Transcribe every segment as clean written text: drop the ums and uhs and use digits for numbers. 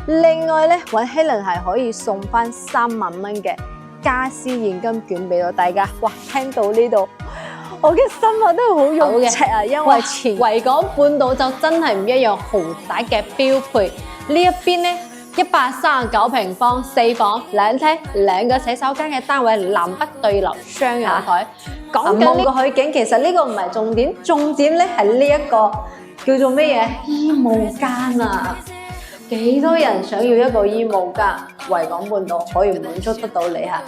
另外咧，揾 Helen 係可以送翻3萬蚊嘅家私現金券俾到大家。哇！聽到呢度，我嘅心啊都好肉赤啊，因為維港半島就真係唔一樣，豪宅嘅標配。呢一邊咧139平方，4房2廳2個洗手間嘅單位，南北對流雙陽台。講緊個海景，其實呢個唔係重點，重點咧係呢一個叫做咩嘢？衣帽間啊！幾多人想要一個衣帽間？維港半島可以滿足得到你嚇。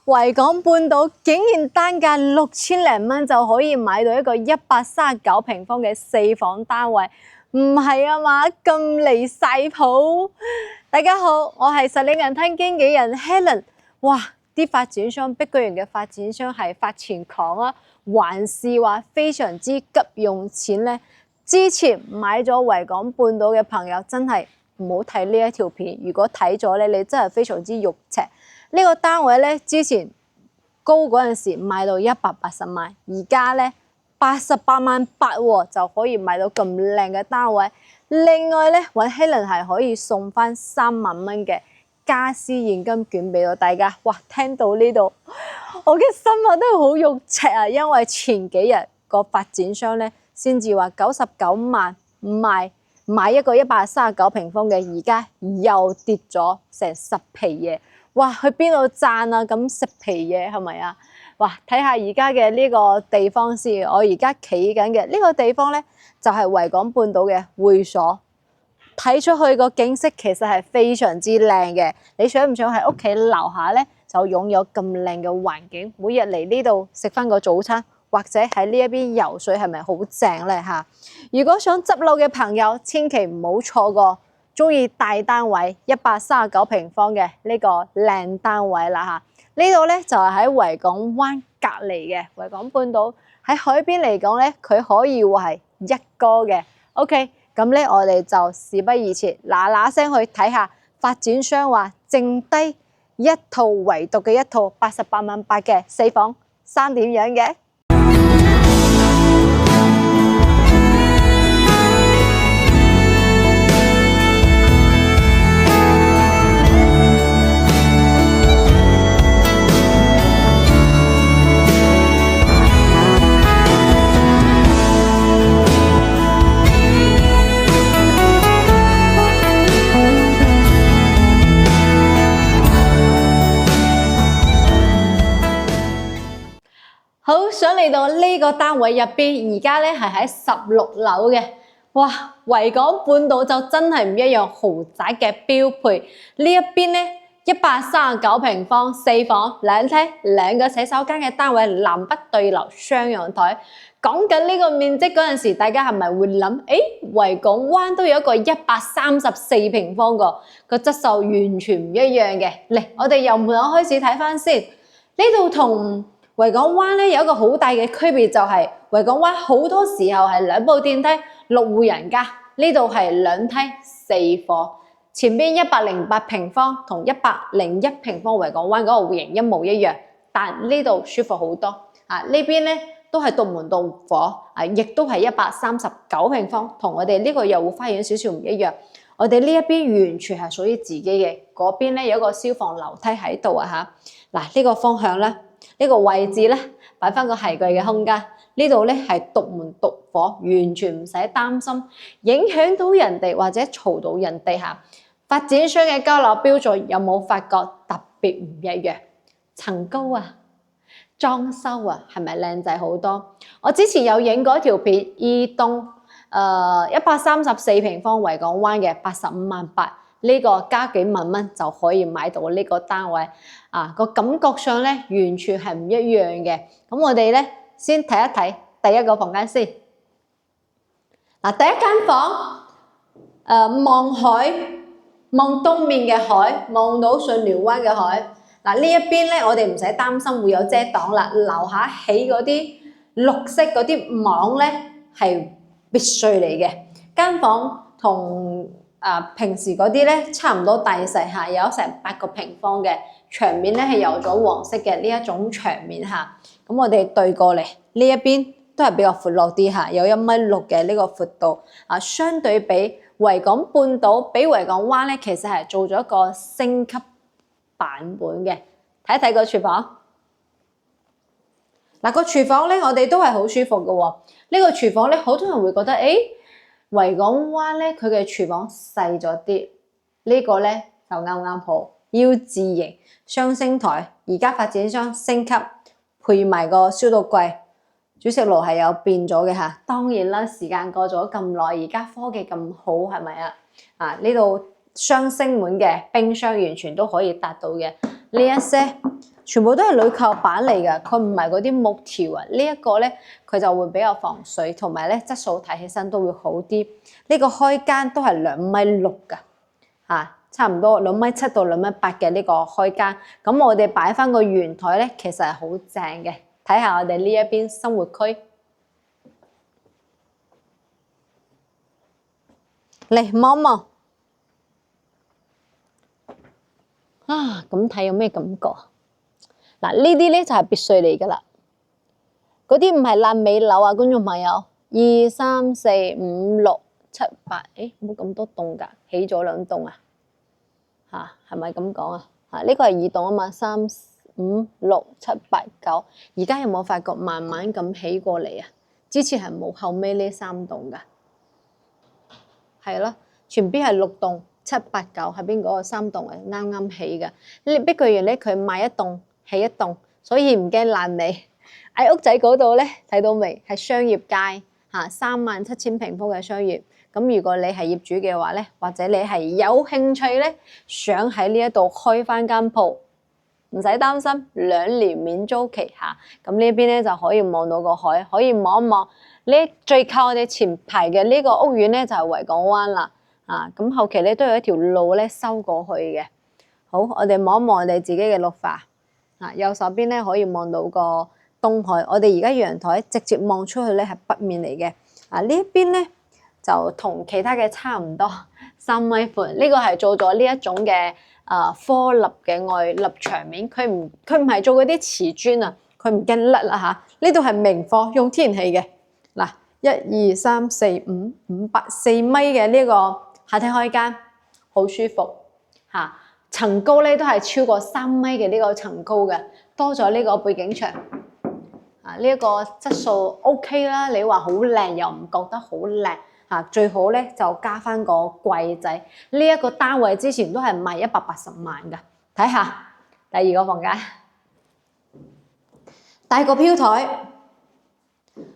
維港半島竟然單價6000零蚊就可以買到一個139平方嘅4房單位，唔係啊嘛？咁離晒譜！大家好，我係實力銀灘經紀人 Helen。哇！啲發展商碧桂園嘅發展商係發錢狂啊，還是話非常之急用錢呢？之前買咗維港半島嘅朋友真係唔好睇呢一條片，如果睇咗咧，你真係非常之肉赤。呢個單位咧，之前高嗰陣時賣到180萬，而家咧88萬8喎，就可以買到咁靚嘅單位。另外咧，揾 Helen 係可以送翻3萬蚊嘅家私現金券俾到大家。哇！聽到呢度，我嘅心啊都好肉赤啊，因為前幾日個發展商咧先至話99萬買一個139平方嘅，而家又跌咗成10皮嘢。哇！去邊度賺啊？咁食皮嘢係咪啊？哇！睇下而家嘅呢個地方先，我而家企緊嘅呢個地方咧，就係維港半島嘅會所。睇出去個景色其實係非常之靚嘅。你想唔想喺屋企樓下咧就擁有咁靚嘅環境？每日嚟呢度食翻個早餐，或者喺呢一邊游水，係咪好正咧嚇？如果想執漏嘅朋友，千祈唔好錯過。中意大單位139平方嘅呢個靚單位啦嚇，呢度咧就係喺維港灣隔離嘅維港半島，喺海邊嚟講咧，佢可以話係一哥嘅。OK， 咁咧我哋就事不宜遲，嗱聲去睇下發展商話剩低一套，唯獨嘅一套88萬8嘅4房3點樣嘅。好，想嚟到呢個單位入邊，而家咧係喺16樓嘅。哇！維港半島就真係唔一樣，豪宅嘅標配。呢一邊咧139平方，4房2廳2個洗手間嘅單位，南北對流雙陽台。講緊呢個面積嗰陣時，大家係咪會諗？維港灣都有一個134平方個質素完全唔一樣嘅。嚟，我哋由門口開始睇翻先。呢度同維港灣咧有一個好大嘅區別，就係維港灣好多時候係2部電梯6戶人家，呢度係2梯4房，前邊108平方同101平方維港灣嗰個戶型一模一樣，但呢度舒服好多啊！呢邊咧都係獨門獨火啊，亦都係139平方，同我哋呢個遊湖花園少少唔一樣。我哋呢一邊完全係屬於自己嘅，嗰邊咧有一個消防樓梯喺度啊嚇。嗱，呢個方向咧。呢個位置咧，擺翻個鞋櫃嘅空間，呢度咧係獨門獨火，完全唔使擔心影響到人哋或者嘈到人哋嚇。發展商嘅交樓標準有冇發覺特別唔一樣？層高啊，裝修啊，係咪靚仔好多？我之前有影過一條片，二棟134平方維港灣嘅85萬8。呢個加幾萬蚊就可以買到呢個單位啊！個感覺上咧完全係唔一樣嘅。咁我哋咧先睇一睇第一個房間先。嗱，第一間房望海，望東面嘅海，望到巽寮灣嘅海。嗱，呢一邊咧我哋唔使擔心會有遮擋啦。樓下起嗰啲綠色嗰啲網咧係必須嚟嘅。間房同平時嗰啲咧差唔多大細嚇，有成8個平方嘅，牆面咧係有咗黃色嘅呢一種牆面嚇。咁我哋對過嚟呢一邊都係比較闊落啲嚇，有1.6米嘅呢個闊度啊，相對比維港半島、比維港灣咧，其實係做咗一個升級版本嘅。睇一睇個廚房。嗱，個廚房咧，我哋都係好舒服嘅喎。呢個廚房咧，好多人會覺得，維港灣咧，佢嘅廚房細咗啲。呢個咧就啱啱好，U 字型雙星台。而家發展商升級，配埋個消毒櫃。煮食爐係有變咗嘅嚇。當然啦，時間過咗咁耐，而家科技咁好，係咪啊？啊，呢度雙星門嘅冰箱完全都可以達到嘅。呢一些全部都係鋁扣板嚟㗎，佢唔係嗰啲木條啊。呢一個咧，佢就會比較防水，同埋咧質素睇起身都會好啲。呢個開間都係2.6米㗎，嚇，差唔多2.7米到2.8米嘅呢個開間。咁我哋擺翻個圓台咧，其實係好正嘅。睇下我哋呢一邊生活區，嚟望望啊！咁睇有咩感覺？嗱，呢啲咧就係別墅嚟噶啦，嗰啲唔係爛尾樓啊，觀眾朋友。2、3、4、5、6、7、8，冇咁多棟㗎，起咗2棟啊，嚇係咪咁講啊？嚇呢個係2棟啊嘛，3、5、6、7、8、9，而家有冇發覺慢慢咁起過嚟啊？之前係冇後尾呢3棟㗎，係咯，全邊係6棟，7、8、9係邊嗰個3棟啊？啱啱起嘅。呢碧桂園咧，佢賣1棟起1棟，所以唔驚爛尾。喺屋仔嗰度咧，睇到未？係商業街嚇，37,000平方嘅商業。咁如果你係業主嘅話咧，或者你係有興趣咧，想喺呢一度開翻間鋪，唔使擔心2年免租期嚇。咁呢邊咧就可以望到個海，可以望一望。呢最靠我哋前排嘅呢個屋苑咧就係維港灣啦。啊，咁後期咧都有一條路咧收過去嘅。好，我哋望一望我哋自己嘅綠化。啊，右手邊咧可以望到個東海。我哋而家陽台直接望出去咧係北面嚟嘅。啊，呢一邊咧就同其他嘅差唔多，3米寬。呢個係做咗呢一種嘅顆粒嘅外立牆面，佢唔係做嗰啲瓷磚啊，佢唔驚甩啦嚇。呢度係明火，用天然氣嘅。嗱，1、2、3、4、5、5、8、4米嘅呢個客廳開間，好舒服嚇。層高咧都係超過3米嘅呢個層高嘅，多咗呢個背景牆。啊，呢一個質素 OK 啦，你話好靚又唔覺得好靚嚇。最好咧就加翻個櫃仔。呢一個單位之前都係賣180萬㗎。睇下第二個房間，大個飄台。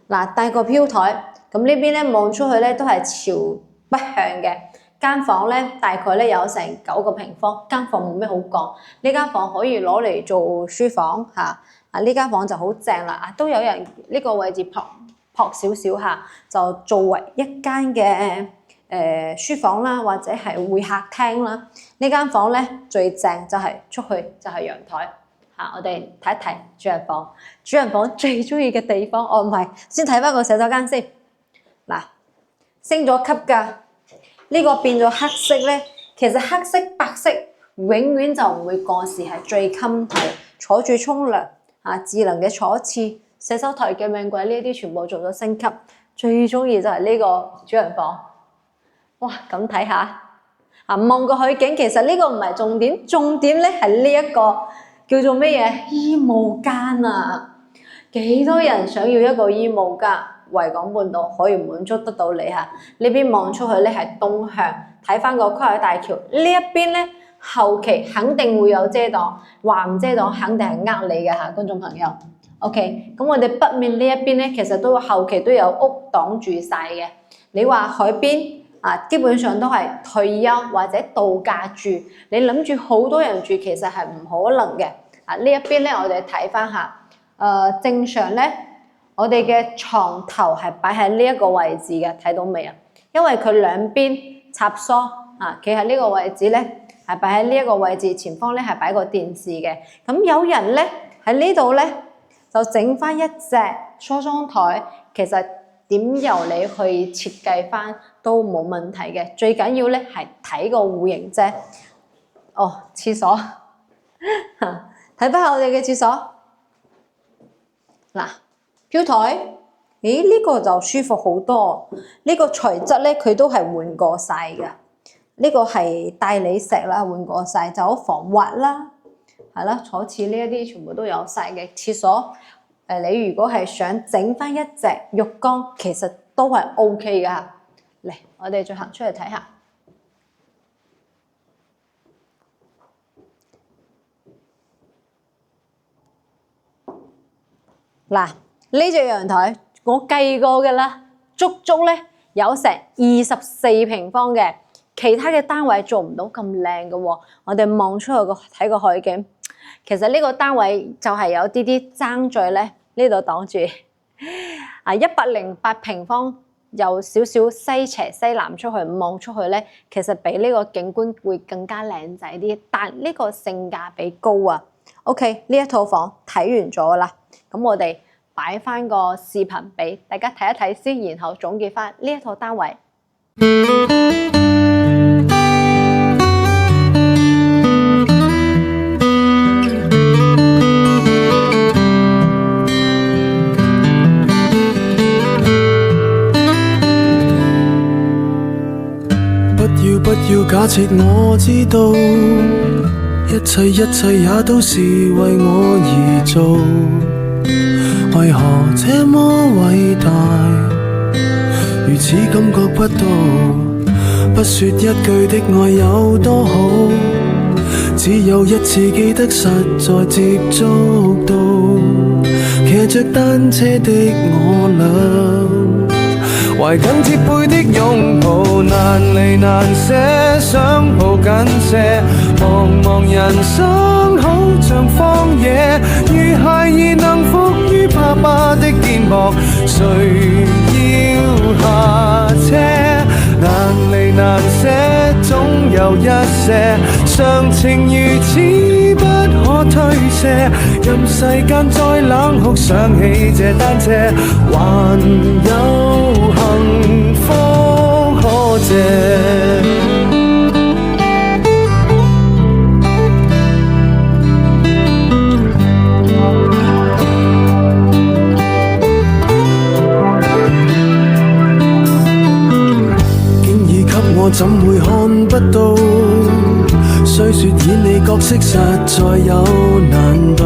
嗱，大個飄台，咁呢邊咧望出去咧都係朝北向嘅。間房咧大概咧有成9個平方，間房冇咩好講。呢間房可以攞嚟做書房嚇。啊，呢間房就好正啦。啊，都有人呢個位置撲少少嚇，就作為一間嘅書房啦，或者係會客廳啦。呢間房咧最正就係出去就係陽台。嚇，我哋睇一睇主人房。主人房最中意嘅地方，唔係，先睇翻個洗手間先。嗱，升咗級㗎。呢個變咗黑色咧，其實黑色、白色永遠就唔會過時，係最襟睇。坐住沖涼啊，智能嘅坐廁、洗手台嘅命櫃呢啲全部做咗升級。最中意就係呢個主人房。哇，咁睇下啊，望個海景，其實呢個唔係重點，重點咧係呢一個叫做咩嘢？衣帽間啊！幾多人想要一個衣帽間？維港半島可以滿足得到你嚇。呢邊望出去咧係東向，睇翻個跨海大橋。呢一邊咧後期肯定會有遮擋，話唔遮擋肯定係呃你嘅嚇，觀眾朋友。OK，咁我哋北面呢一邊咧，其實都後期都有屋擋住晒嘅。你話海邊啊，基本上都係退休或者度假住。你諗住好多人住，其實係唔可能嘅。啊，呢一邊咧，我哋睇翻下，正常咧。我哋嘅床頭係擺喺呢一個位置嘅，睇到未啊？因為佢兩邊插梳啊，企喺呢個位置咧，係擺喺呢一個位置，前方咧係擺個電視嘅。咁有人咧喺呢度咧就整翻一隻梳妝台，其實點由你去設計翻都冇問題嘅。最緊要咧係睇個戶型啫。哦，廁所睇翻下我哋嘅廁所，嗱，飄台，咦呢個就舒服好多。呢個材質咧，佢都係換過晒嘅。呢個係大理石啦，換過晒就好防滑啦，係啦，坐廁呢一啲全部都有晒嘅。廁所你如果係想整翻一隻浴缸，其實都係 OK 噶。嚟，我哋再行出嚟睇下。嗱，呢隻陽台我計過嘅啦，足咧有成24平方嘅，其他嘅單位做唔到咁靚嘅喎。我哋望出去睇個海景，其實呢個單位就係有啲爭在咧，呢度擋住108平方，有少少西斜西南出去望出去咧，其實比呢個景觀會更加靚仔啲，但呢個性價比高啊。OK， 呢一套房睇完咗啦。咁我哋擺翻個視頻俾大家睇一睇先，然後總結翻呢一套單位。不要假設我知道，一切也都是為我而做。為何這麼偉大，如此感覺不到？不說一句的愛有多好，只有一次記得實在接觸到。騎着單車的我倆，懷緊貼背的擁抱，難離難捨，想抱緊些。茫茫人生好像荒野，如孩兒能伏於爸爸的肩膊，誰要下車？難離難捨，總有一些常情如此不可推卸。任世間再冷酷，想起這單車，還有幸福可借。我怎會看不到？雖說演你角色實在有難度，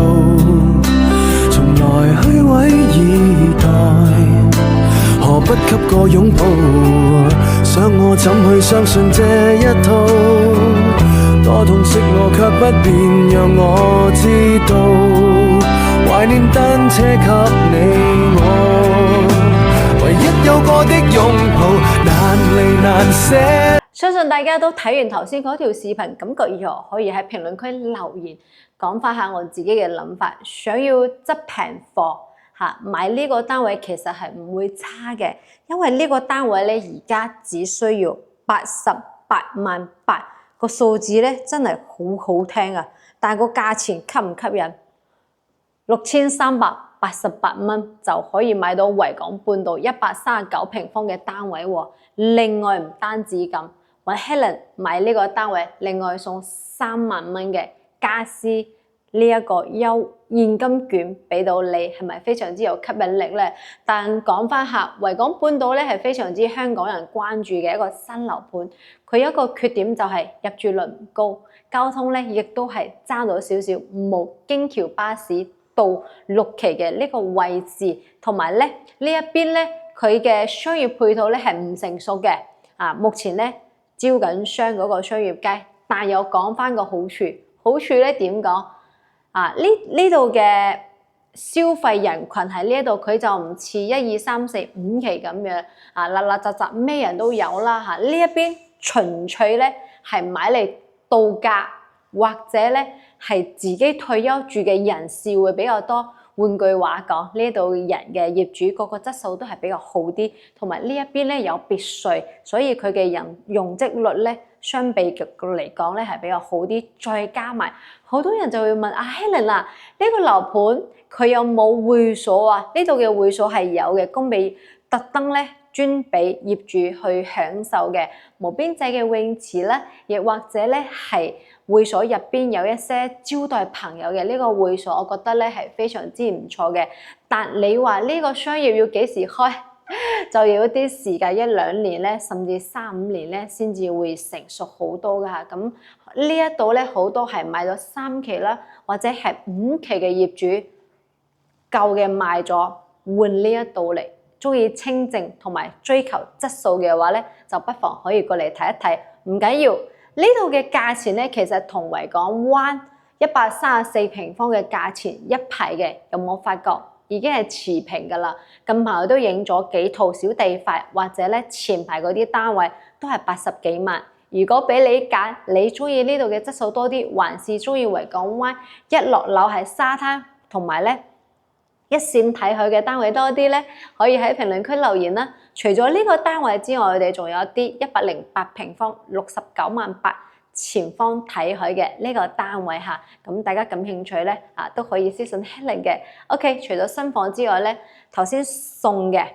從來虛偽以待，何不給個擁抱？想我怎去相信這一套？多痛惜我卻不便讓我知道，懷念單車給你我，唯一有過的擁抱，難離難捨。相信大家都睇完頭先嗰條視頻，感覺如何？可以喺評論區留言講翻下我自己嘅諗法。想要執平貨買呢個單位其實係唔會差嘅，因為呢個單位咧而家只需要888000，個數字咧真係好好聽啊！但係個價錢吸唔吸引？6388蚊就可以買到維港半島139平方嘅單位喎。另外唔單止咁，揾 Helen 買呢個單位，另外送3萬蚊嘅家私呢一個現金券俾到你，係咪非常之有吸引力咧？但講翻下維港半島咧係非常之香港人關注嘅一個新樓盤，佢有一個缺點就係入住率唔高，交通咧亦都係爭到少少，冇京橋巴士到6期嘅呢個位置，同埋咧呢一邊咧佢嘅商業配套咧係唔成熟嘅。目前咧招緊商嗰個商業街，但又講翻個好處咧點講？呢度嘅消費人群喺呢一度，佢就唔似1、2、3、4、5期咁樣立立雜雜咩人都有啦呢一邊純粹咧係買嚟度假或者咧係自己退休住嘅人士會比較多。換句話講，呢度人嘅業主個質素都係比較好啲，同埋呢一邊咧有別墅，所以佢嘅容積率咧相比嚟講咧係比較好啲。再加埋好多人就會問Helen 呢個樓盤佢有冇會所啊？呢度嘅會所係有嘅，供俾特登咧專俾業主去享受嘅無邊際嘅泳池啦，亦或者咧係會所入邊有一些招待朋友嘅呢個會所，我覺得咧係非常之唔錯嘅。但你話呢個商業要幾時開，就要啲時間1-2年咧，甚至3-5年咧先至會成熟好多噶嚇。咁呢一度咧好多係買咗3期啦，或者係5期嘅業主，舊嘅賣咗換呢一度嚟。中意清靜同埋追求質素嘅話咧，就不妨可以過嚟睇一睇。唔緊要，呢度嘅價錢咧，其實同維港灣134平方嘅價錢一排嘅，有冇發覺已經係持平㗎啦？近排我都影咗幾套小地塊，或者咧前排嗰啲單位都係80幾萬。如果俾你揀，你中意呢度嘅質素多啲，還是中意維港灣一落樓係沙灘同埋咧一線睇佢嘅單位多啲咧，可以喺評論區留言啦。除咗呢個單位之外，我哋仲有啲108平方69萬8前方睇佢嘅呢個單位嚇。咁大家感興趣咧都可以私信 Helen 嘅。OK， 除咗新房之外咧，頭先送嘅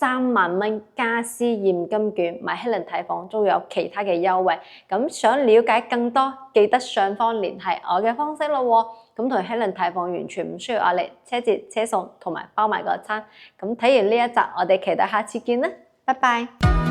3萬蚊家私現金券買 Helen 睇房，都有其他嘅優惠。咁想了解更多，記得上方聯繫我嘅方式咯喎。咁同 Helen 睇房完全唔需要壓力，車接車送同埋包埋個餐。咁睇完呢一集，我哋期待下次見啦，拜拜。